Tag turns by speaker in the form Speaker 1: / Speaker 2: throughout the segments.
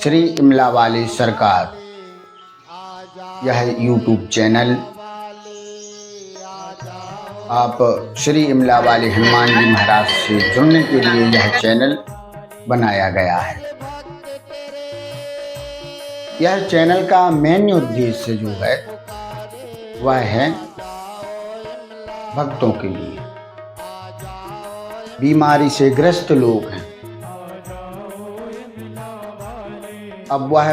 Speaker 1: श्री इमलावाली सरकार यह YouTube channel आप श्री इमलावाली हनुमान जी महाराज से जुड़ने के लिए यह चैनल बनाया गया है। यह चैनल का मेन उद्देश्य जो है वह है भक्तों के लिए। बीमारी से ग्रस्त लोग हैं, अब वह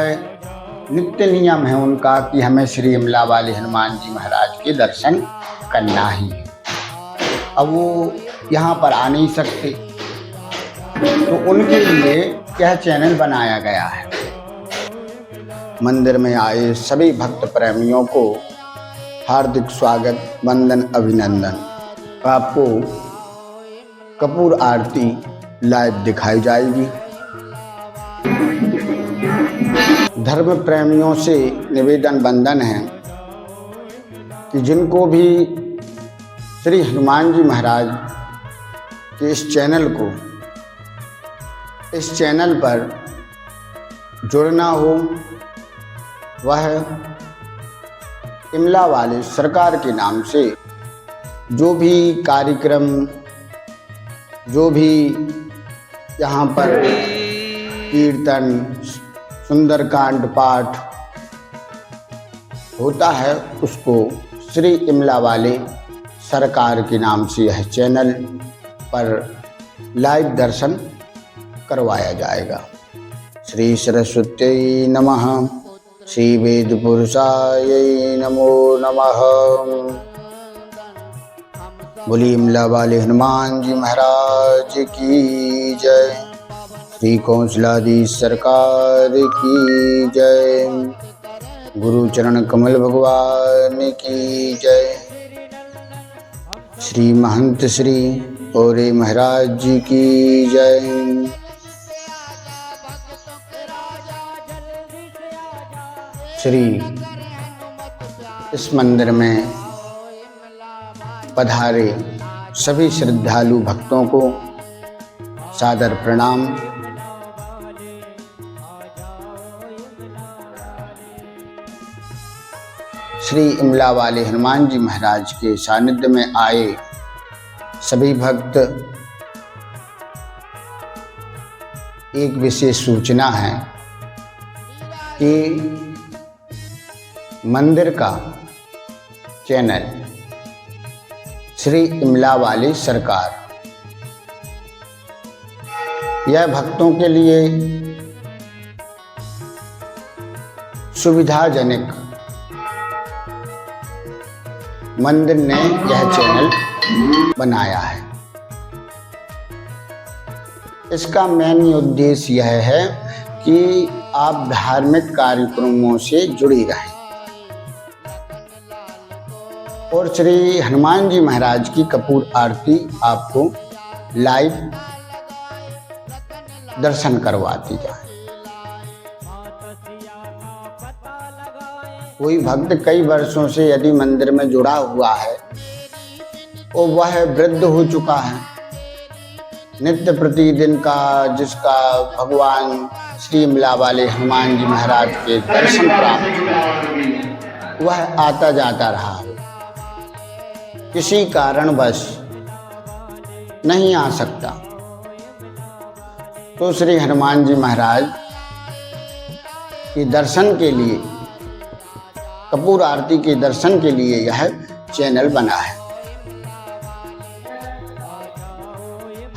Speaker 1: नित्य नियम है उनका कि हमें श्री इमलावाली हनुमान जी महाराज के दर्शन करना ही है। अब वो यहाँ पर आ नहीं सकते, तो उनके लिए यह चैनल बनाया गया है। मंदिर में आए सभी भक्त प्रेमियों को हार्दिक स्वागत, वंदन, अभिनंदन। आपको कपूर आरती लाइव दिखाई जाएगी। धर्म प्रेमियों से निवेदन वंदन है कि जिनको भी श्री हनुमान जी महाराज के इस चैनल पर जुड़ना हो, वह इमलावाली सरकार के नाम से जो भी कार्यक्रम, जो भी यहाँ पर कीर्तन, सुंदरकांड पाठ होता है, उसको श्री इमलावाली सरकार के नाम से यह चैनल पर लाइव दर्शन करवाया जाएगा। श्री सरस्वती नमः, श्री वेद पुरुषाय नमो नमः। बोली इमलावाली हनुमान जी महाराज की जय। श्री कौशलाधीश सरकार की जय। गुरु चरण कमल भगवान की जय। श्री महंत श्री औरे महाराज जी की जय। श्री इस मंदिर में पधारे सभी श्रद्धालु भक्तों को सादर प्रणाम। श्री इमलावाली हनुमान जी महाराज के सानिध्य में आए सभी भक्त, एक विशेष सूचना है कि मंदिर का चैनल श्री इमलावाली सरकार यह भक्तों के लिए सुविधाजनक मंदिर ने यह चैनल बनाया है। इसका मेन उद्देश्य यह है कि आप धार्मिक कार्यक्रमों से जुड़ी रहें और श्री हनुमान जी महाराज की कपूर आरती आपको लाइव दर्शन करवाती जाए। कोई भक्त कई वर्षों से यदि मंदिर में जुड़ा हुआ है और वह वृद्ध हो चुका है, नित्य प्रतिदिन का जिसका भगवान श्री इमलावाली हनुमान जी महाराज के दर्शन प्राप्त, वह आता जाता रहा है, किसी कारणवश नहीं आ सकता, तो श्री हनुमान जी महाराज के दर्शन के लिए, कपूर आरती के दर्शन के लिए यह चैनल बना है।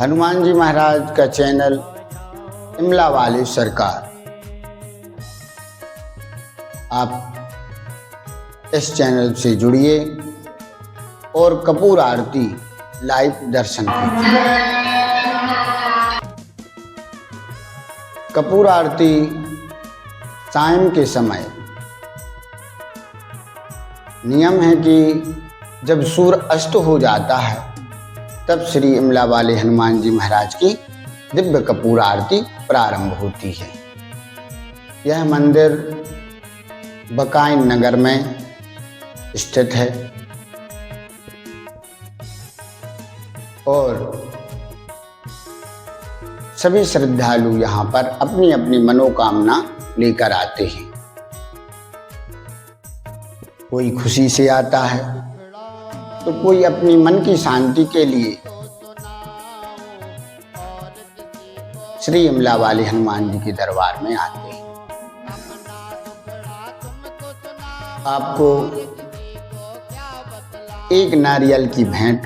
Speaker 1: हनुमान जी महाराज का चैनल इमलावाली सरकार, आप इस चैनल से जुड़िए और कपूर आरती लाइव दर्शन कीजिए। कपूर आरती सायं के समय नियम है कि जब सूर्य अस्त हो जाता है तब श्री इमलावाली हनुमान जी महाराज की दिव्य कपूर आरती प्रारंभ होती है। यह मंदिर बकाइन नगर में स्थित है और सभी श्रद्धालु यहाँ पर अपनी अपनी मनोकामना लेकर आते हैं। कोई खुशी से आता है तो कोई अपनी मन की शांति के लिए श्री इमला वाले हनुमान जी के दरबार में आते हैं। आपको एक नारियल की भेंट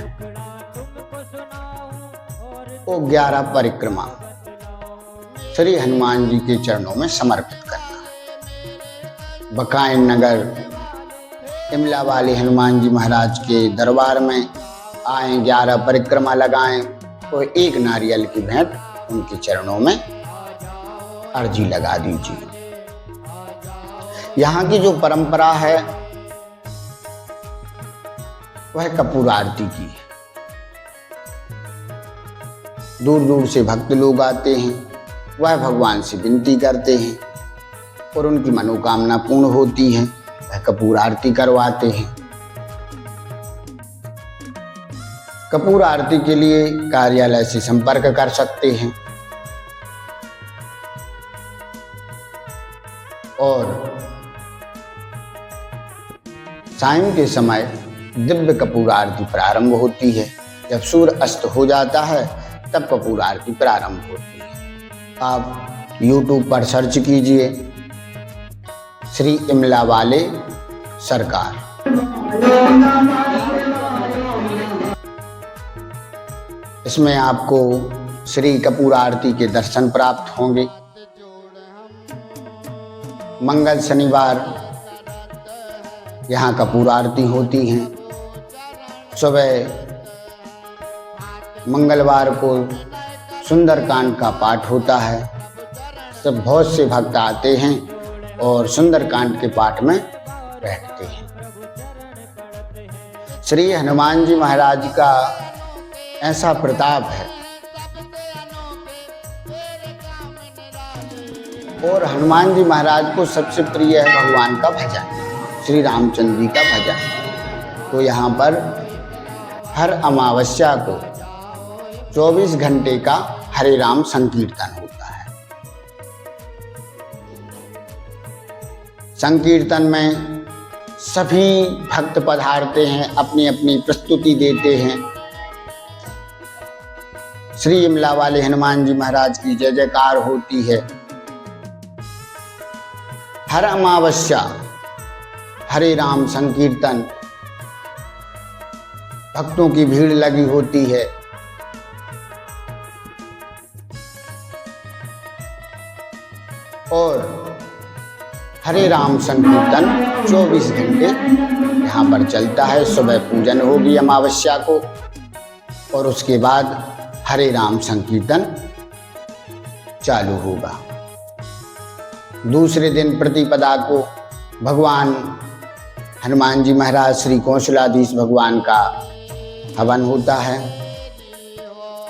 Speaker 1: और 11 परिक्रमा श्री हनुमान जी के चरणों में समर्पित करना है। बकाइन नगर इमला वाले हनुमान जी महाराज के दरबार में आए, 11 परिक्रमा लगाएं और एक नारियल की भेंट उनके चरणों में अर्जी लगा दीजिए। यहाँ की जो परंपरा है वह कपूर आरती की है। दूर दूर से भक्त लोग आते हैं, वह भगवान से विनती करते हैं और उनकी मनोकामना पूर्ण होती है, वह कपूर आरती करवाते हैं। कपूर आरती के लिए कार्यालय से संपर्क कर सकते हैं और सायं के समय दिव्य कपूर आरती प्रारंभ होती है। जब सूर्य अस्त हो जाता है तब कपूर आरती प्रारंभ होती है। आप YouTube पर सर्च कीजिए श्री इमला वाले सरकार। इसमें आपको श्री कपूर आरती के दर्शन प्राप्त होंगे। मंगल शनिवार यहाँ कपूर आरती होती हैं। सुबह मंगलवार को सुंदरकांड का पाठ होता है। सब बहुत से भक्त आते हैं और सुंदरकांड के पाठ में बैठते हैं। श्री हनुमान जी महाराज का ऐसा प्रताप है और हनुमान जी महाराज को सबसे प्रिय है भगवान का भजन, श्री रामचंद्र जी का भजन। तो यहाँ पर हर अमावस्या को 24 घंटे का हरे राम संकीर्तन होता है। संकीर्तन में सभी भक्त पधारते हैं, अपनी अपनी प्रस्तुति देते हैं। श्री इमला वाले हनुमान जी महाराज की जय जयकार होती है। हर अमावस्या हरे राम संकीर्तन, भक्तों की भीड़ लगी होती है। और हरे राम संकीर्तन 24 घंटे यहाँ पर चलता है। सुबह पूजन होगी अमावस्या को और उसके बाद हरे राम संकीर्तन चालू होगा। दूसरे दिन प्रतिपदा को भगवान हनुमान जी महाराज श्री कौशलाधीश भगवान का हवन होता है।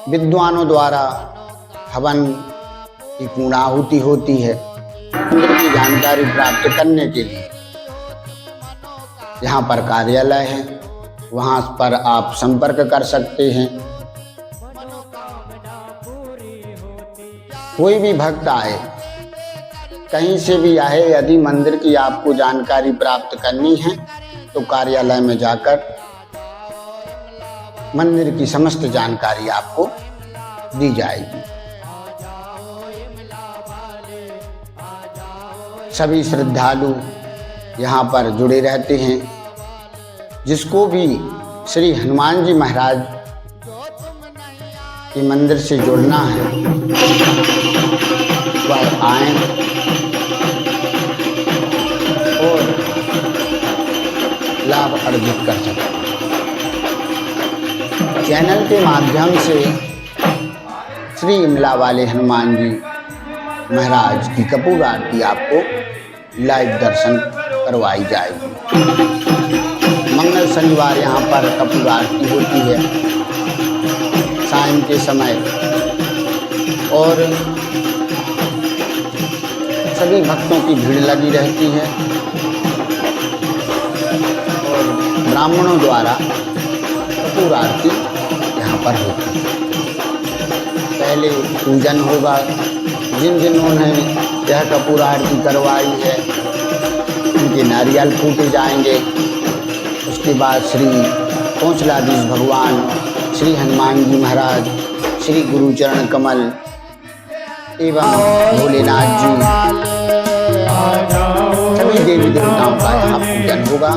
Speaker 1: विद्वानों द्वारा हवन की पूर्णाहुति होती है। मंदिर की जानकारी प्राप्त करने के लिए यहाँ पर कार्यालय है, वहाँ पर आप संपर्क कर सकते हैं। कोई भी भक्त आए, कहीं से भी आए, यदि मंदिर की आपको जानकारी प्राप्त करनी है तो कार्यालय में जाकर मंदिर की समस्त जानकारी आपको दी जाएगी। सभी श्रद्धालु यहाँ पर जुड़े रहते हैं। जिसको भी श्री हनुमान जी महाराज के मंदिर से जुड़ना है वह आए और लाभ अर्जित कर सकें। चैनल के माध्यम से श्री इमला वाले हनुमान जी महाराज की कपूर आरती आपको लाइव दर्शन करवाई जाएगी। मंगल शनिवार यहाँ पर कपूर आरती होती है सायं के समय और सभी भक्तों की भीड़ लगी रहती है और ब्राह्मणों द्वारा कपूर आरती यहाँ पर होती है। पहले पूजन होगा। जिन जिन्होंने यह कपूर आरती करवाई है उनके नारियल फूटे जाएंगे। उसके बाद श्री कौशलाधीश भगवान, श्री हनुमान जी महाराज, श्री गुरुचरण कमल एवं भोलेनाथ जी, सभी देवी देवताओं का यहाँ पूजन होगा।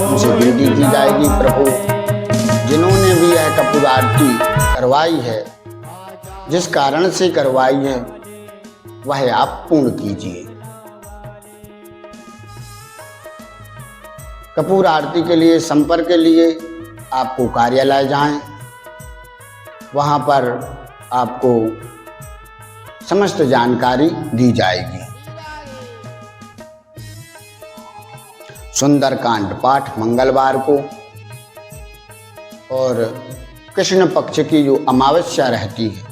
Speaker 1: उनसे विनती की जाएगी, प्रभु जिन्होंने भी यह कपूर आरती करवाई है, जिस कारण से करवाई है वह आप पूर्ण कीजिए। कपूर आरती के लिए संपर्क के लिए आपको कार्यालय जाएं, वहां पर आपको समस्त जानकारी दी जाएगी। सुंदरकांड पाठ मंगलवार को और कृष्ण पक्ष की जो अमावस्या रहती है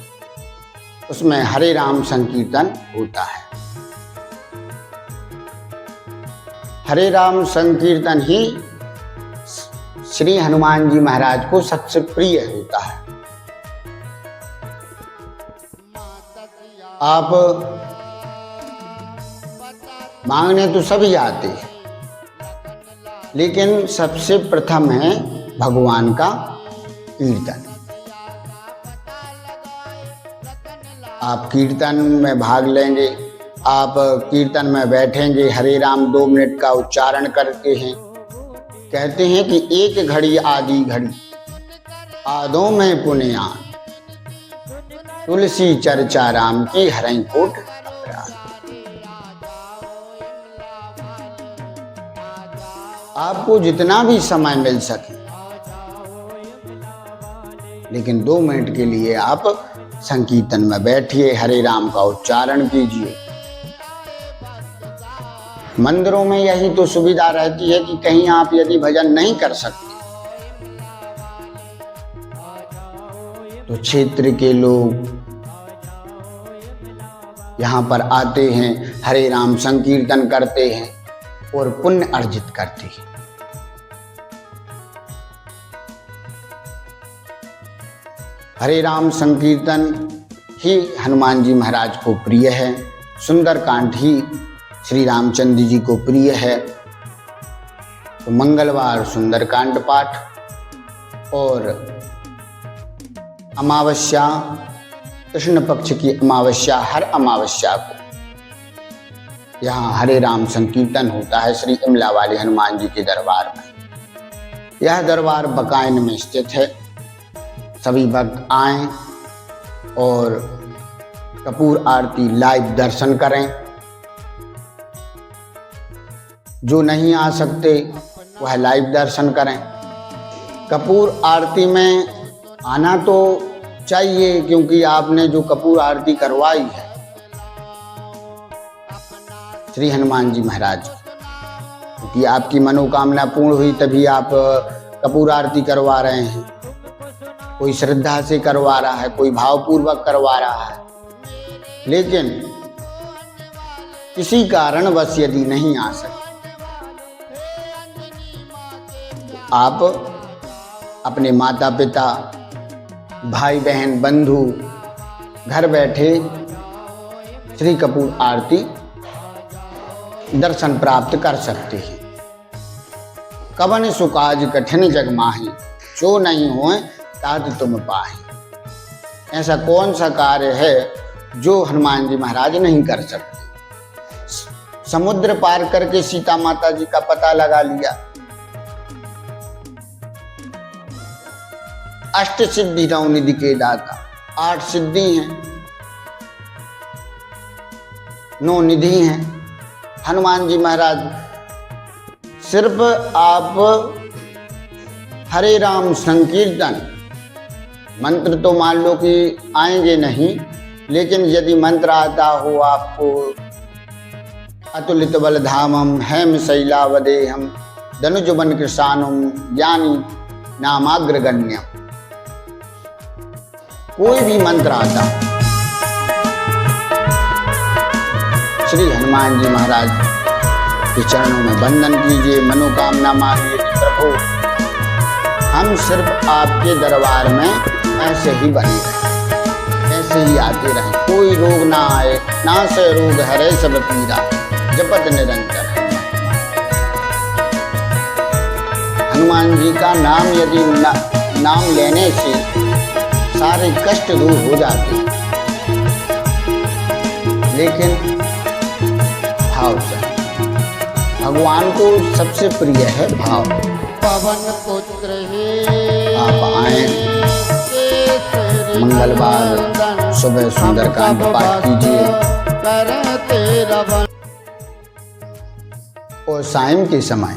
Speaker 1: उसमें हरे राम संकीर्तन होता है। हरे राम संकीर्तन ही श्री हनुमान जी महाराज को सबसे प्रिय होता है। आप मांगने तो सभी आते हैं, लेकिन सबसे प्रथम है भगवान का कीर्तन। आप कीर्तन में भाग लेंगे, आप कीर्तन में बैठेंगे, हरे राम 2 मिनट का उच्चारण करते हैं। कहते हैं कि एक घड़ी आदि घड़ी आदों में पुण्यान, तुलसी चर्चा राम की हरई कोट अपराध। आपको जितना भी समय मिल सके, लेकिन 2 मिनट के लिए आप संकीर्तन में बैठिए, हरे राम का उच्चारण कीजिए। मंदिरों में यही तो सुविधा रहती है कि कहीं आप यदि भजन नहीं कर सकते तो क्षेत्र के लोग यहाँ पर आते हैं, हरे राम संकीर्तन करते हैं और पुण्य अर्जित करते हैं। हरे राम संकीर्तन ही हनुमान जी महाराज को प्रिय है। सुंदरकांड ही श्री रामचंद्र जी को प्रिय है। तो मंगलवार सुंदरकांड पाठ और अमावस्या, कृष्ण पक्ष की अमावस्या, हर अमावस्या को यहाँ हरे राम संकीर्तन होता है श्री इमला वाले हनुमान जी के दरबार में। यह दरबार बकाइन में स्थित है। सभी भक्त आएं और कपूर आरती लाइव दर्शन करें। जो नहीं आ सकते वह लाइव दर्शन करें। कपूर आरती में आना तो चाहिए, क्योंकि आपने जो कपूर आरती करवाई है श्री हनुमान जी महाराज, क्योंकि आपकी मनोकामना पूर्ण हुई तभी आप कपूर आरती करवा रहे हैं। कोई श्रद्धा से करवा रहा है, कोई भावपूर्वक करवा रहा है, लेकिन किसी कारणवश यदि नहीं आ सकते, आप अपने माता पिता, भाई बहन, बंधु घर बैठे श्री कपूर आरती दर्शन प्राप्त कर सकते हैं। कवन सुकाज कठिन जग माही, जो नहीं होए तात तुम पाही। ऐसा कौन सा कार्य है जो हनुमान जी महाराज नहीं कर सकते। समुद्र पार करके सीता माता जी का पता लगा लिया। अष्ट सिद्धि नौ निधि के दाता, 8 सिद्धि हैं, 9 निधि हैं। हनुमान जी महाराज सिर्फ आप हरे राम संकीर्तन, मंत्र तो मान लो कि आएंगे नहीं, लेकिन यदि मंत्र आता हो आपको, अतुलित बल धामम हैम शैलावदेहम धनुजबन कृषाणुम ज्ञानी नामाग्रगण्यम, कोई भी मंत्र आता, श्री हनुमान जी महाराज के चरणों में वंदन कीजिए, मनोकामना मांगिए कि प्रभु हम सिर्फ आपके दरबार में ऐसे ही बने रहें, ऐसे ही आते रहें, कोई रोग ना आए, नासै रोग हरै सब पीरा, जपत निरंतर। हनुमान जी का नाम यदि नाम लेने से सारे कष्ट दूर हो जाते, लेकिन भाव से भगवान को सबसे प्रिय है भाव।
Speaker 2: पवन पुत्र
Speaker 1: आप आए, मंगलवार सुबह सुंदरकांड पाठ कीजिए और सायं के समय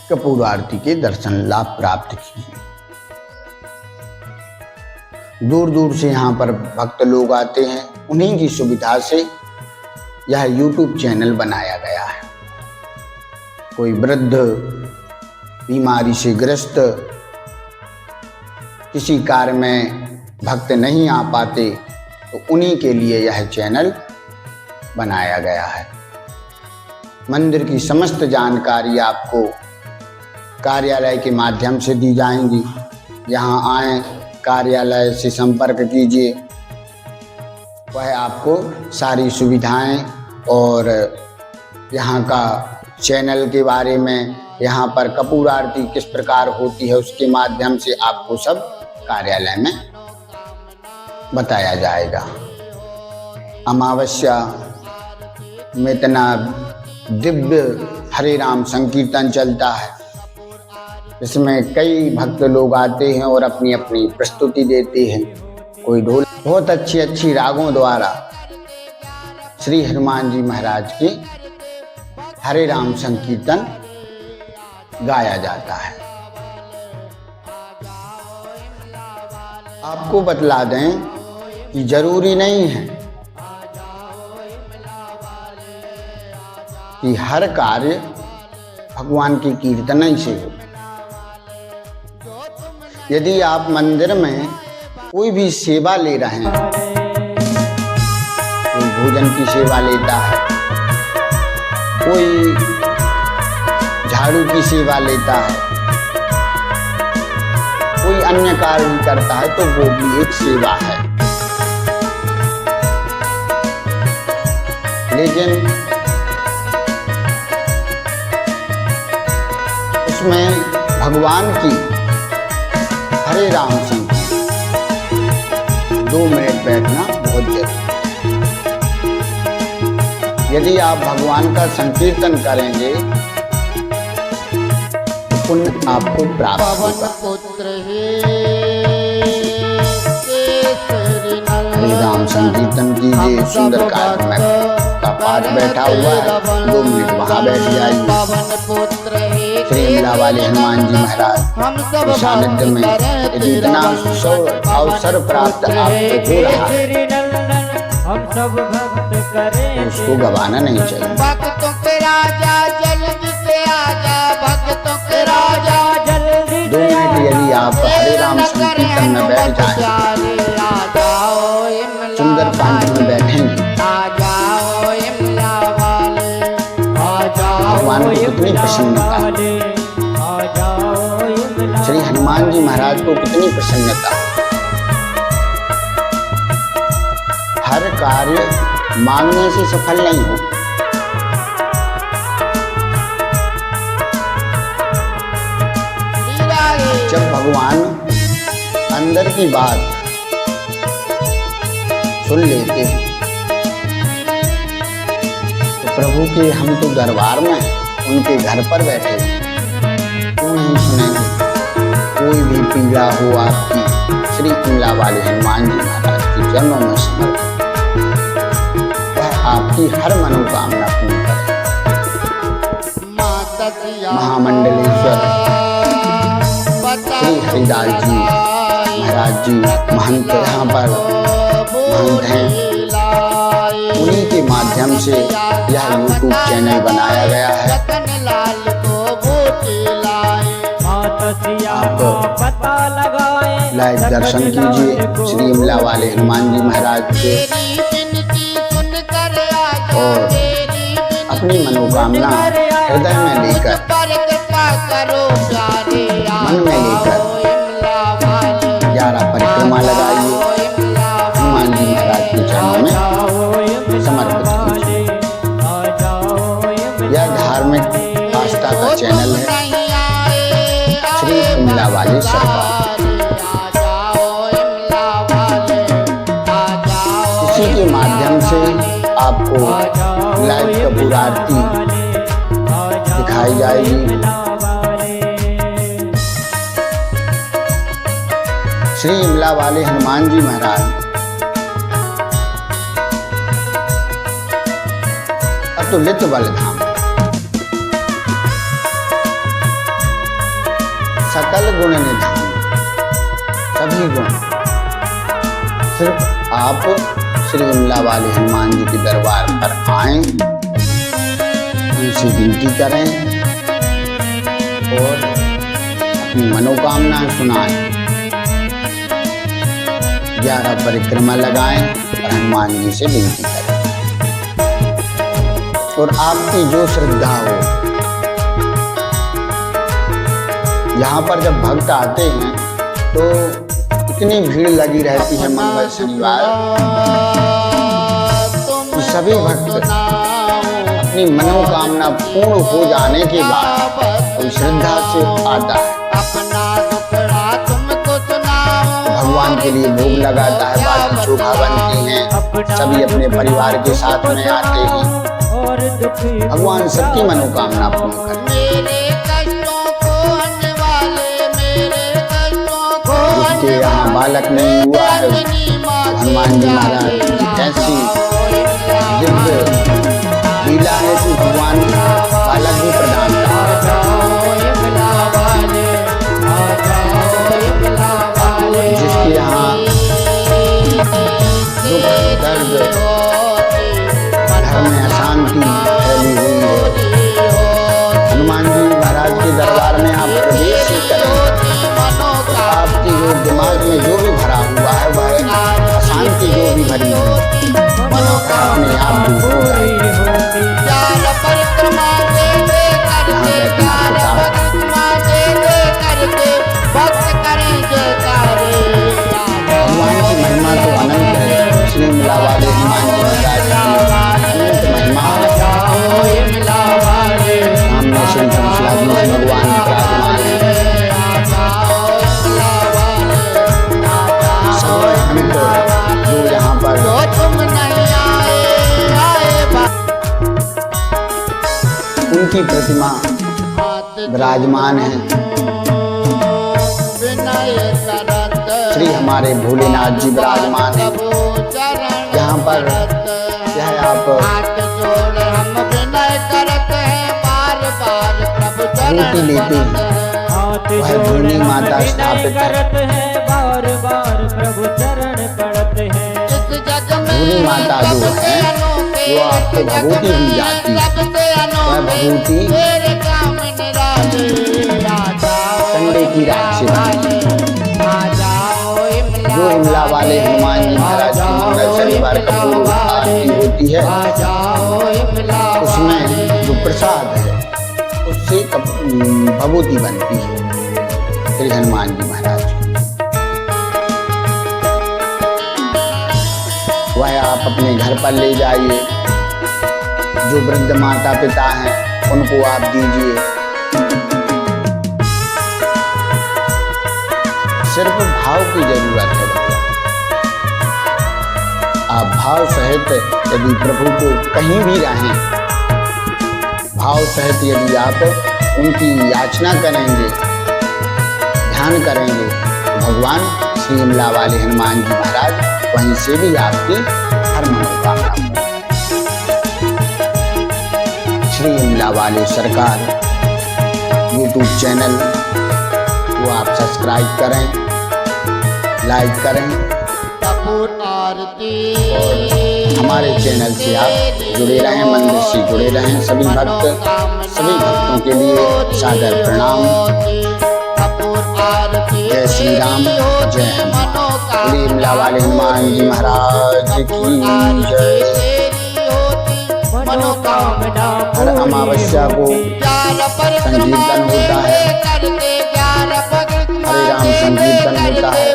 Speaker 1: कपूर आरती के दर्शन लाभ प्राप्त कीजिए। दूर दूर से यहाँ पर भक्त लोग आते हैं, उन्हीं की सुविधा से यह YouTube चैनल बनाया गया है। कोई वृद्ध बीमारी से ग्रस्त, किसी कार्य में भक्त नहीं आ पाते, तो उन्हीं के लिए यह चैनल बनाया गया है। मंदिर की समस्त जानकारी आपको कार्यालय के माध्यम से दी जाएंगी। यहाँ आए, कार्यालय से संपर्क कीजिए, वह आपको सारी सुविधाएं और यहाँ का चैनल के बारे में, यहाँ पर कपूर आरती किस प्रकार होती है उसके माध्यम से आपको सब कार्यालय में बताया जाएगा। अमावस्या में इतना दिव्य हरे राम संकीर्तन चलता है, इसमें कई भक्त लोग आते हैं और अपनी अपनी प्रस्तुति देते हैं। कोई ढोल, बहुत अच्छी अच्छी रागों द्वारा श्री हनुमान जी महाराज के हरे राम संकीर्तन गाया जाता है। आपको बतला दें कि जरूरी नहीं है कि हर कार्य भगवान के कीर्तन ही से हो। यदि आप मंदिर में कोई भी सेवा ले रहे हैं, कोई भोजन की सेवा लेता है, कोई झाड़ू की सेवा लेता है, कोई अन्य कार्य भी करता है, तो वो भी एक सेवा है। लेकिन उसमें भगवान की हरे राम संकीर्तन 2 मिनट बैठना बहुत जरूरी। यदि आप भगवान का संकीर्तन करेंगे तो पुण्य आपको प्राप्त होगा। हरे राम संकीर्तन कीजिए, सुंदरकांड में का पाठ बैठा हुआ है, 2 मिनट वहाँ बैठ जाइए। श्री इमला वाले हनुमान जी महाराज सानिध्य में यदि इतना अवसर प्राप्त आपको हो रहा है, तो उसको गवाना नहीं चाहिए।
Speaker 2: भक्तों के राजा जल्दी से आजा, भक्तों के राजा जल्दी
Speaker 1: 2 मिनट यदि आप हरे राम संकीर्तन में बैठ जाएं, सुंदरकांड में बैठेंगे, भगवान को कितनी प्रसन्नता, श्री हनुमान जी महाराज को कितनी प्रसन्नता। हर कार्य मांगने से सफल नहीं हो। जब भगवान अंदर की बात सुन लेते हैं, तो प्रभु के हम तो दरबार में हैं, उनके घर पर बैठे, क्यों नहीं सुनेंगे। कोई भी पीड़ा हो आपकी, श्री इमला वाले हनुमान जी महाराज के चरणों में समर्पित, वह आपकी हर मनोकामना पूर्ण करे। महामंडलेश्वर श्री हरिदास जी महाराज जी महंत यहाँ पर महंत हैं, उन्हीं के माध्यम से यह YouTube चैनल बनाया गया है। आप लाइव दर्शन कीजिए श्री इमला वाले हनुमान जी महाराज के, और अपनी मनोकामना हृदय में लेकर, मन में लेकर 11 परिक्रमा लगाइए। वाले सरकार। इसी के माध्यम से आपको लाइव कपूर आरती दिखाई जाएगी। श्री इमला वाले हनुमान जी महाराज अतुलित बलधाम, सकल गुण निधान, सभी गुण। सिर्फ आप श्री इमला वाले हनुमान जी के दरबार पर आएं, उनसे विनती करें और अपनी मनोकामनाएं सुनाएं। 11 परिक्रमा लगाएं और हनुमान जी से विनती करें। और आपकी जो श्रद्धा हो, यहाँ पर जब भक्त आते हैं तो इतनी भीड़ लगी रहती है मंगल शनिवार, तो सभी भक्त अपनी मनोकामना पूर्ण हो जाने के बाद श्रद्धा से आता है, भगवान के लिए भोग लगाता है, बाटी चोखा बनती हैं, सभी अपने परिवार के साथ में आते हैं। भगवान सबकी मनोकामना पूर्ण करते हैं। जिसके यहाँ बालक नहीं हुआ है, हनुमान जी महाराज की ऐसी दिव्य लीला है कि भगवान बालक भी प्रदान करते हैं। जिसके यहाँ दुख दर्द घर में अशांति फैली हुई है, हनुमान जी महाराज के दरबार में आप प्रवेश ही करें तो आपकी जो दिमाग में जो भी भरा हुआ है, वह अशांति जो भी भरी है, अपने आप दूर हो जाएगी। भगवान की महिमा तो अनंत है। श्री इमला वाले हनुमान जी महाराज की अनंत महिमा है। सामने श्री कंसलाजी भगवान विराजमान है। जो यहाँ पर उनकी प्रतिमा विराजमान है। श्री हमारे भोलेनाथ जी विराजमान है। यहाँ पर यह आप भूति लेते हैं, वह भूमि माता स्थापित है। भूमि माता जो है वो आपको भगवती दी जाती है। वह भगवती संडे की रात से जो इमला वाले हनुमान जी महाराज की मंगल शनिवार कपूर आरती होती है, उसमें जो प्रसाद है उससे भगवती बनती है श्री हनुमान जी महाराज की। वह आप अपने घर पर ले जाइए। जो वृद्ध माता पिता हैं उनको आप दीजिए। सिर्फ भाव की जरूरत है। आप भाव सहित यदि प्रभु को कहीं भी रहें, भाव सहित यदि आप उनकी याचना करेंगे, ध्यान करेंगे, तो भगवान श्री इमला वाले हनुमान जी महाराज वहीं से भी आपकी हर मनोकामना। श्री इमला वाले सरकार YouTube चैनल को आप सब्सक्राइब करें, लाइक करें और हमारे चैनल से आप जुड़े रहें, मंदिर से जुड़े रहें। सभी भक्तों के लिए सादर प्रणाम। जय श्री राम, जय हनुमान। इमला वाले हनुमान जी महाराज की जय। हर अमावस्या को संकीर्तन होता है, हरे राम संकीर्तन होता है।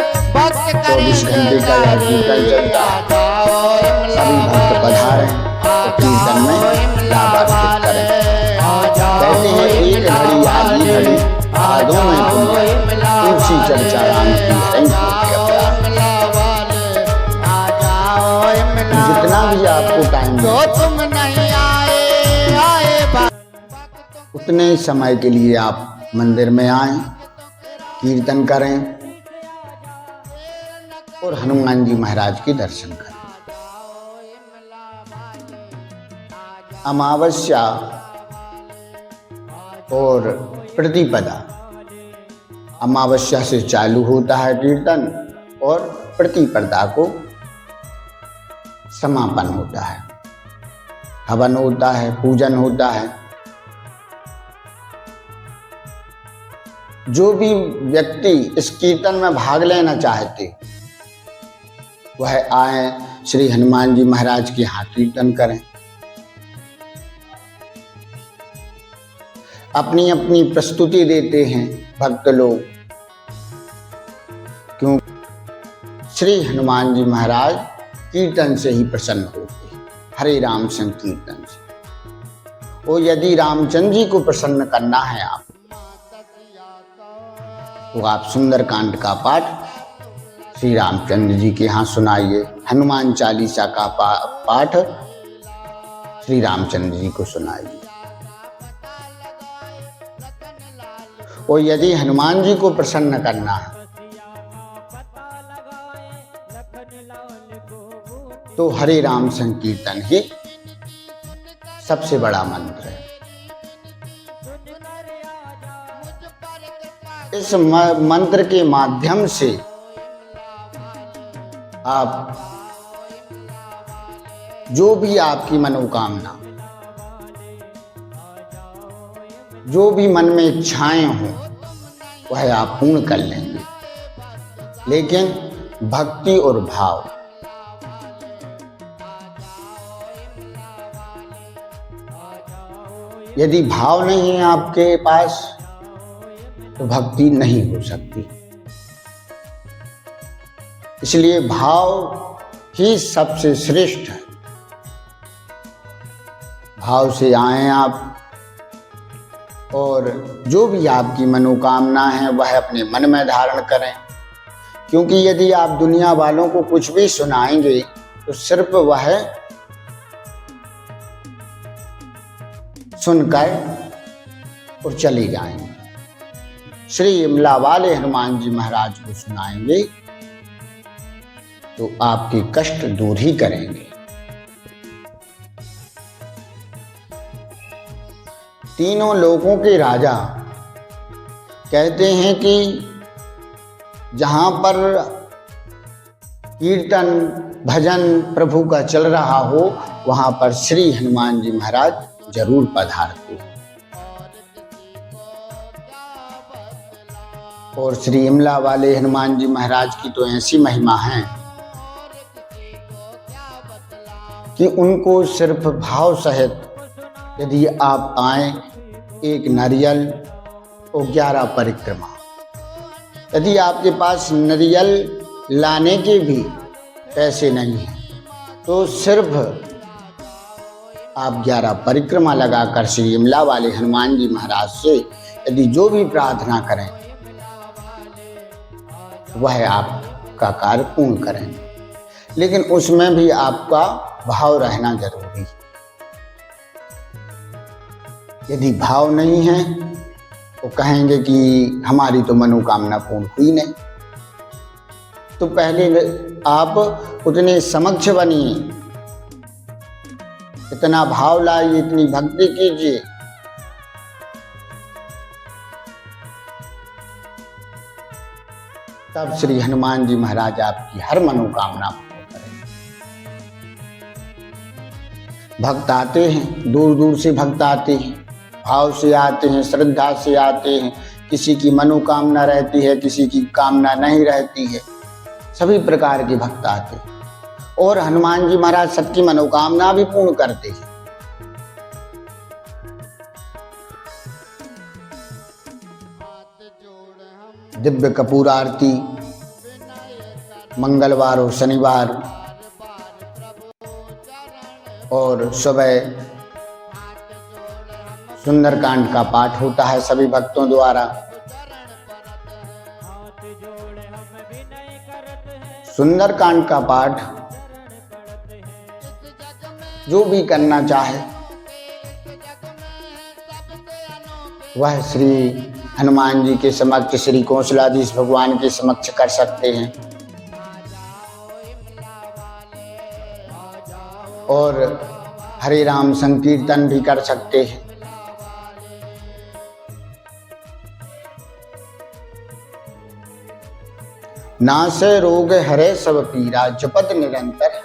Speaker 1: 24 घंटे का यह कीर्तन चलता है। सभी भक्त पधारें तो कीर्तन में लाभ अर्पित करें। कहते हैं एक घड़ी आधी घड़ी आधों में पुण्य, तुलसी
Speaker 2: इमला
Speaker 1: जितना भी आपको टाइम
Speaker 2: जो
Speaker 1: मिले,
Speaker 2: तुम नहीं आए
Speaker 1: उतने समय के लिए आप मंदिर में आएं, कीर्तन करें और हनुमान जी महाराज के दर्शन करें। अमावस्या और प्रतिपदा, अमावस्या से चालू होता है कीर्तन और प्रतिपदा को समापन होता है, हवन होता है, पूजन होता है। जो भी व्यक्ति इस कीर्तन में भाग लेना चाहते वह आए, श्री हनुमान जी महाराज के यहाँ कीर्तन करें। अपनी अपनी प्रस्तुति देते हैं भक्त लोग, क्यों? श्री हनुमान जी महाराज कीर्तन से ही प्रसन्न होते हैं, हरे राम संकीर्तन से। और यदि रामचंद्र जी को प्रसन्न करना है आप, तो आप सुंदरकांड का पाठ श्री रामचंद्र जी के यहाँ सुनाइए, हनुमान चालीसा का पाठ श्री रामचंद्र जी को सुनाइए। और यदि हनुमान जी को प्रसन्न करना है तो हरे राम संकीर्तन ही सबसे बड़ा मंत्र है। इस मंत्र के माध्यम से आप जो भी आपकी मनोकामना, जो भी मन में इच्छाएं हों, वह आप पूर्ण कर लेंगे। लेकिन भक्ति और भाव, यदि भाव नहीं है आपके पास तो भक्ति नहीं हो सकती। इसलिए भाव ही सबसे श्रेष्ठ है। भाव से आए आप और जो भी आपकी मनोकामना है वह अपने मन में धारण करें। क्योंकि यदि आप दुनिया वालों को कुछ भी सुनाएंगे तो सिर्फ वह सुनकर और चले जाएंगे। श्री इमला वाले हनुमान जी महाराज को सुनाएंगे तो आपके कष्ट दूर ही करेंगे। तीनों लोकों के राजा कहते हैं कि जहां पर कीर्तन भजन प्रभु का चल रहा हो वहां पर श्री हनुमान जी महाराज जरूर पधारते। और श्री इमला वाले हनुमान जी महाराज की तो ऐसी महिमा है कि उनको सिर्फ भाव सहित यदि आप आए, एक नारियल और 11 परिक्रमा, यदि आपके पास नारियल लाने के भी पैसे नहीं हैं तो सिर्फ आप 11 परिक्रमा लगाकर श्री इमला वाले हनुमान जी महाराज से यदि जो भी प्रार्थना करें वह आपका कार्य पूर्ण करेंगे। लेकिन उसमें भी आपका भाव रहना जरूरी है। यदि भाव नहीं है तो कहेंगे कि हमारी तो मनोकामना पूर्ण हुई नहीं। तो पहले आप उतने समक्ष बनिए, इतना भाव लाइए, इतनी भक्ति कीजिए, तब श्री हनुमान जी महाराज आपकी हर मनोकामना पूर्ण करेंगे। भक्त आते हैं, दूर दूर से भक्त आते हैं, भाव से आते हैं, श्रद्धा से आते हैं। किसी की मनोकामना रहती है, किसी की कामना नहीं रहती है, सभी प्रकार के भक्त आते हैं। और हनुमान जी महाराज सबकी मनोकामना भी पूर्ण करते हैं। दिव्य कपूर आरती मंगलवार और शनिवार और सुबह सुंदरकांड का पाठ होता है सभी भक्तों द्वारा। सुंदरकांड का पाठ जो भी करना चाहे वह श्री हनुमान जी के समक्ष, श्री कौशलाधीश भगवान के समक्ष कर सकते हैं। और हरे राम संकीर्तन भी कर सकते हैं। नासे रोग हरे सब पीरा, जपत निरंतर।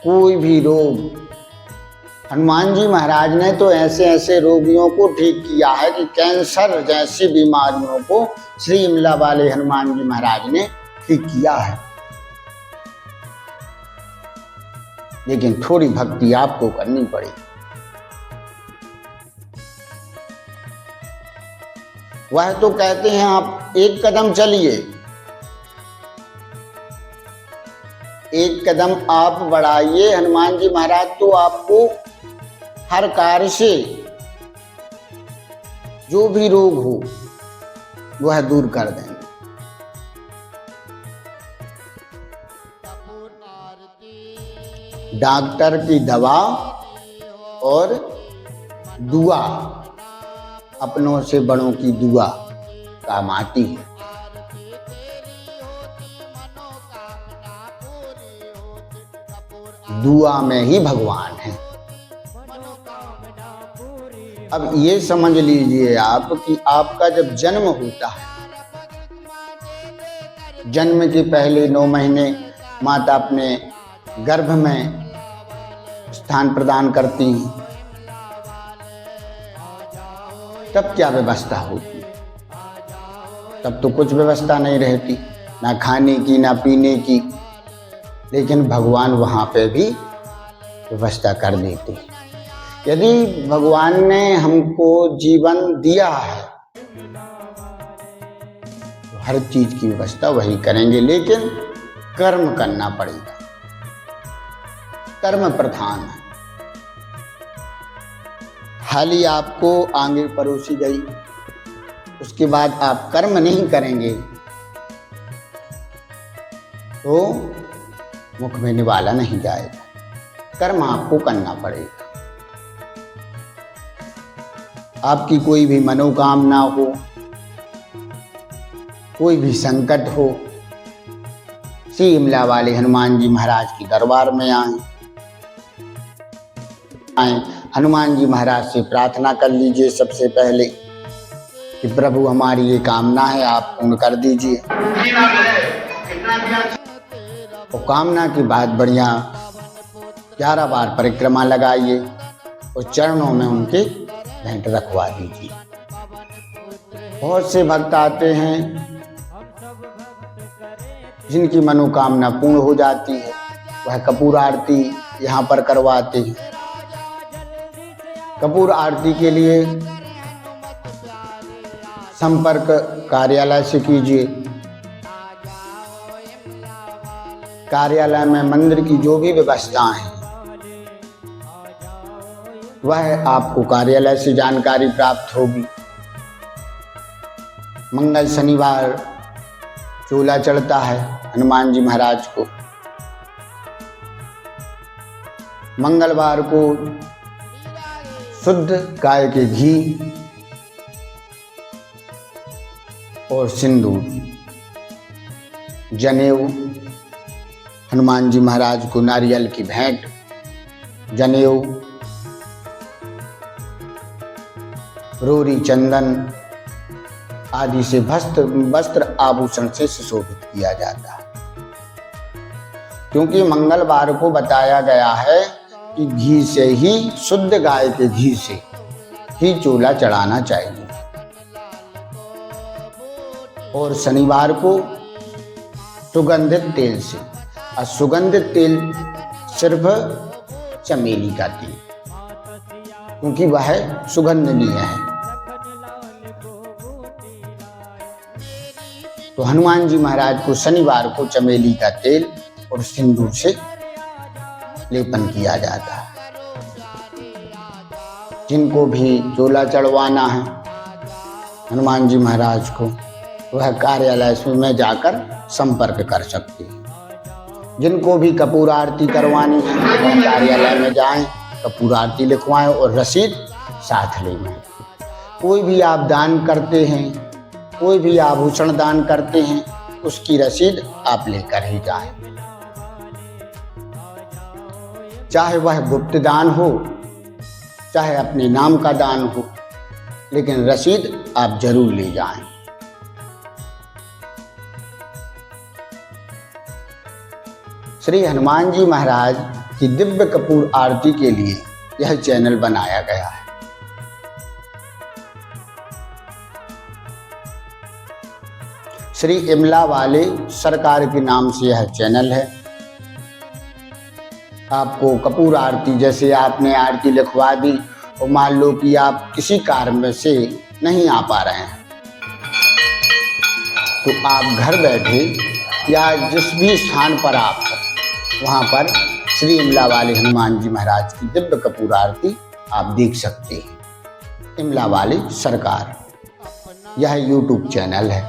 Speaker 1: कोई भी रोग, हनुमान जी महाराज ने तो ऐसे ऐसे रोगियों को ठीक किया है कि कैंसर जैसी बीमारियों को श्री इमला वाले हनुमान जी महाराज ने ठीक किया है। लेकिन थोड़ी भक्ति आपको करनी पड़ेगी। वह तो कहते हैं आप एक कदम चलिए, एक कदम आप बढ़ाइए, हनुमान जी महाराज तो आपको हर कार्य से जो भी रोग हो वह दूर कर देंगे। डॉक्टर की दवा और दुआ, अपनों से बड़ों की दुआ काम आती है। दुआ में ही भगवान है। अब ये समझ लीजिए आप कि आपका जब जन्म होता है, जन्म के पहले 9 महीने माता अपने गर्भ में स्थान प्रदान करती हैं, तब क्या व्यवस्था होती? तब तो कुछ व्यवस्था नहीं रहती, ना खाने की ना पीने की। लेकिन भगवान वहाँ पे भी व्यवस्था कर देते हैं। यदि भगवान ने हमको जीवन दिया है तो हर चीज की व्यवस्था वही करेंगे, लेकिन कर्म करना पड़ेगा। कर्म प्रधान है। थाली आपको आगे परोसी गई, उसके बाद आप कर्म नहीं करेंगे तो मुख में निवाला नहीं जाएगा। कर्म आपको करना पड़ेगा। आपकी कोई भी मनोकामना हो, कोई भी संकट हो, श्री इमला वाले हनुमान जी महाराज के दरबार में आए, हनुमान जी महाराज से प्रार्थना कर लीजिए सबसे पहले कि प्रभु हमारी ये कामना है, आप पूर्ण कर दीजिए। और कामना की बात बढ़िया 11 बार परिक्रमा लगाइए और चरणों में उनके भेंट रखवा दीजिए। बहुत से भक्त आते हैं जिनकी मनोकामना पूर्ण हो जाती है, वह कपूर आरती यहाँ पर करवाते हैं। कपूर आरती के लिए संपर्क कार्यालय से कीजिए। कार्यालय में मंदिर की जो भी व्यवस्थाएं हैं वह आपको कार्यालय से जानकारी प्राप्त होगी। मंगल शनिवार चूल्हा चढ़ता है हनुमान जी महाराज को। मंगलवार को शुद्ध गाय के घी और सिंदूर, जनेऊ, हनुमान जी महाराज को नारियल की भेंट, जनेऊ, रोरी, चंदन आदि से वस्त्र आभूषण से सुशोभित किया जाता है। क्योंकि मंगलवार को बताया गया है कि घी से ही, शुद्ध गाय के घी से ही चूल्हा चढ़ाना चाहिए। और शनिवार को सुगंधित तेल से, और सुगंधित तेल सिर्फ चमेली का तेल, क्योंकि वह सुगंधनीय है। तो हनुमान जी महाराज को शनिवार को चमेली का तेल और सिंदूर से लेपन किया जाता है। जिनको भी चूल्हा चढ़वाना है हनुमान जी महाराज को, वह कार्यालय में जाकर संपर्क कर सकते हैं। जिनको भी कपूर आरती करवानी है वो कार्यालय में जाएं, कपूर आरती लिखवाएं और रसीद साथ ले जाएं। कोई भी आप दान करते हैं, कोई भी आभूषण दान करते हैं, उसकी रसीद आप लेकर ही जाएं। चाहे वह गुप्त दान हो, चाहे अपने नाम का दान हो, लेकिन रसीद आप जरूर ले जाएं। श्री हनुमान जी महाराज की दिव्य कपूर आरती के लिए यह चैनल बनाया गया है। श्री इमलावाले सरकार के नाम से यह चैनल है। आपको कपूर आरती, जैसे आपने आरती लिखवा दी और मान लो कि आप किसी कारण में से नहीं आ पा रहे हैं, तो आप घर बैठे या जिस भी स्थान पर आप वहाँ पर श्री इमलावाले हनुमान जी महाराज की दिव्य कपूर आरती आप देख सकते हैं। इमलावाले सरकार यह यूट्यूब चैनल है।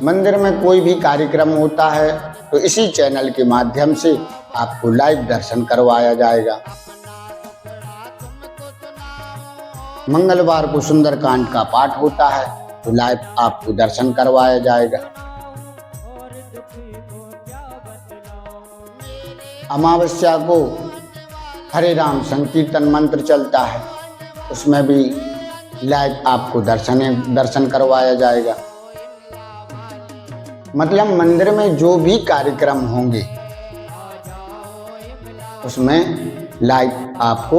Speaker 1: मंदिर में कोई भी कार्यक्रम होता है तो इसी चैनल के माध्यम से आपको लाइव दर्शन करवाया जाएगा। मंगलवार को सुंदरकांड का पाठ होता है तो लाइव आपको दर्शन करवाया जाएगा। अमावस्या को हरे राम संकीर्तन मंत्र चलता है, उसमें भी लाइव आपको दर्शन करवाया जाएगा। मतलब मंदिर में जो भी कार्यक्रम होंगे उसमें लाइव आपको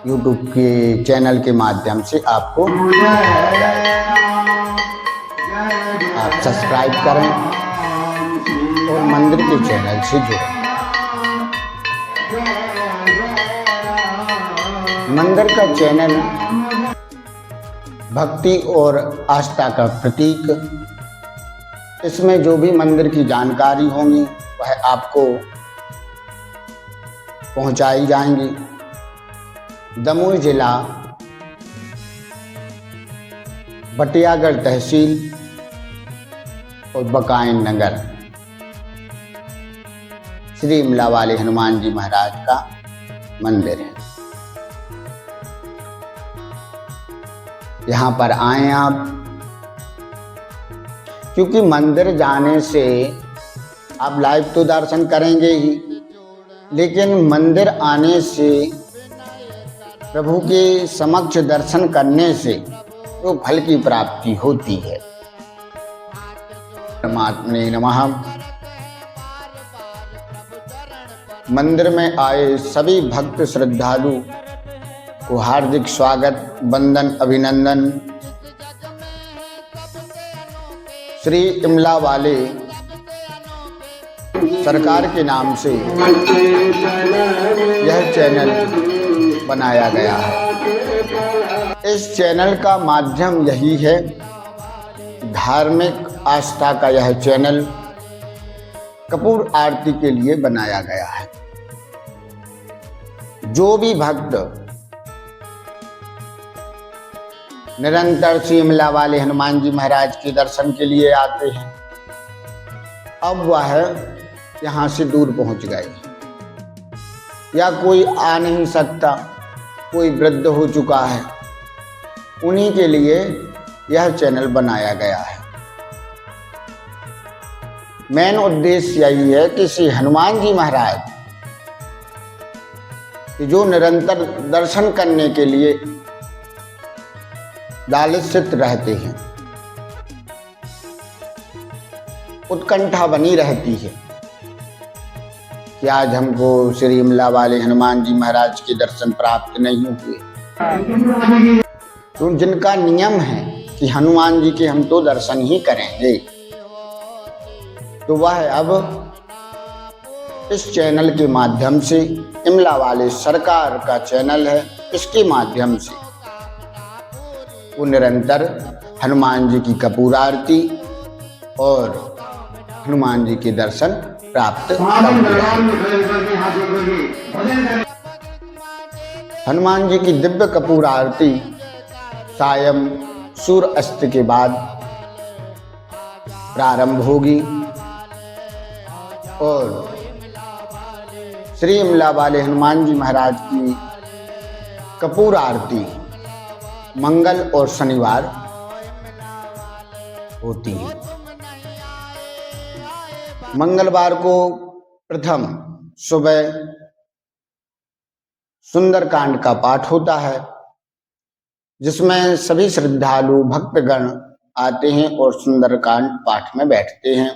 Speaker 1: यूट्यूब के चैनल के माध्यम से आपको आप सब्सक्राइब करें और मंदिर के चैनल से जुड़ें। मंदिर का चैनल भक्ति और आस्था का प्रतीक। इसमें जो भी मंदिर की जानकारी होंगी वह आपको पहुंचाई जाएंगी। दमोह जिला बटियागढ़ तहसील और बकाइन नगर श्री इमलावाले हनुमान जी महाराज का मंदिर है। यहाँ पर आए आप, क्योंकि मंदिर जाने से आप लाइव तो दर्शन करेंगे ही, लेकिन मंदिर आने से प्रभु के समक्ष दर्शन करने से तो फल की प्राप्ति होती है। परमात्मने नमः। मंदिर में आए सभी भक्त श्रद्धालु को हार्दिक स्वागत, वंदन, अभिनंदन। श्री इमलावाले सरकार के नाम से यह चैनल बनाया गया है। इस चैनल का माध्यम यही है, धार्मिक आस्था का यह चैनल कपूर आरती के लिए बनाया गया है। जो भी भक्त निरंतर श्री इमलावाले हनुमान जी महाराज के दर्शन के लिए आते हैं, अब वह यहाँ से दूर पहुँच गए या कोई आ नहीं सकता, कोई वृद्ध हो चुका है, उन्हीं के लिए यह चैनल बनाया गया है। मेन उद्देश्य यही है कि श्री हनुमान जी महाराज जो निरंतर दर्शन करने के लिए लालचित रहते हैं, उत्कंठा बनी रहती है कि आज हमको श्री इमलावाले हनुमान जी महाराज के दर्शन प्राप्त नहीं हुए। तो जिनका नियम है कि हनुमान जी के हम तो दर्शन ही करेंगे, तो वह अब इस चैनल के माध्यम से, इमलावाले सरकार का चैनल है, इसके माध्यम से वो निरंतर हनुमान जी की कपूर आरती और हनुमान जी के दर्शन प्राप्त करते हैं। हनुमान जी की दिव्य कपूर आरती सायं सूर्य अस्त के बाद प्रारंभ होगी और श्री इमला वाले हनुमान जी महाराज की कपूर आरती मंगल और शनिवार होती है। मंगलवार को प्रथम सुबह सुंदरकांड का पाठ होता है, जिसमें सभी श्रद्धालु भक्तगण आते हैं और सुंदरकांड पाठ में बैठते हैं।